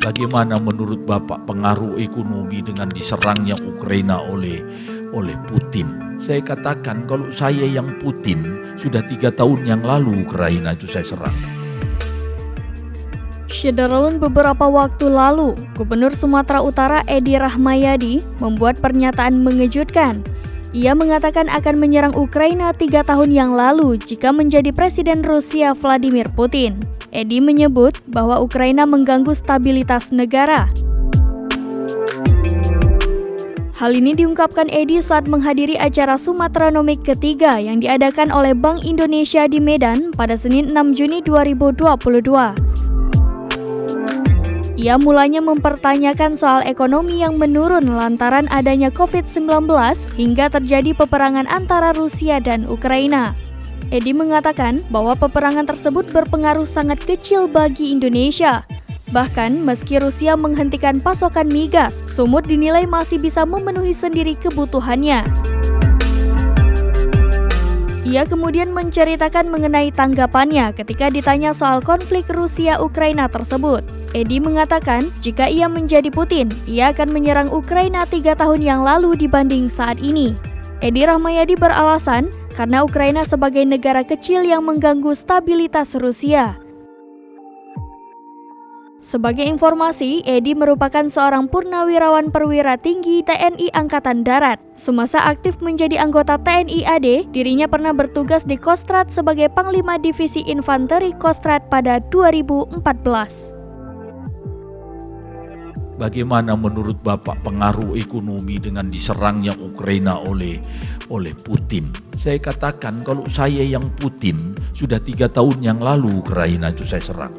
Bagaimana menurut Bapak pengaruh ekonomi dengan diserangnya Ukraina oleh Putin? Saya katakan kalau saya yang Putin, sudah 3 tahun yang lalu Ukraina itu saya serang. Syederlun beberapa waktu lalu, Gubernur Sumatera Utara Edi Rahmayadi membuat pernyataan mengejutkan. Ia mengatakan akan menyerang Ukraina 3 tahun yang lalu jika menjadi Presiden Rusia Vladimir Putin. Edi menyebut bahwa Ukraina mengganggu stabilitas negara. Hal ini diungkapkan Edi saat menghadiri acara Sumatranomik ketiga yang diadakan oleh Bank Indonesia di Medan pada Senin 6 Juni 2022. Ia mulanya mempertanyakan soal ekonomi yang menurun lantaran adanya COVID-19 hingga terjadi peperangan antara Rusia dan Ukraina. Edi mengatakan bahwa peperangan tersebut berpengaruh sangat kecil bagi Indonesia. Bahkan meski Rusia menghentikan pasokan migas, Sumut dinilai masih bisa memenuhi sendiri kebutuhannya. Ia kemudian menceritakan mengenai tanggapannya ketika ditanya soal konflik Rusia-Ukraina tersebut. Edi mengatakan jika ia menjadi Putin, ia akan menyerang Ukraina 3 tahun yang lalu dibanding saat ini. Edi Rahmayadi beralasan karena Ukraina sebagai negara kecil yang mengganggu stabilitas Rusia. Sebagai informasi, Edi merupakan seorang purnawirawan perwira tinggi TNI Angkatan Darat. Semasa aktif menjadi anggota TNI AD, dirinya pernah bertugas di Kostrad sebagai Panglima Divisi Infanteri Kostrad pada 2014. Bagaimana menurut Bapak pengaruh ekonomi dengan diserangnya Ukraina oleh Putin? Saya katakan kalau saya yang Putin, sudah 3 tahun yang lalu Ukraina itu saya serang.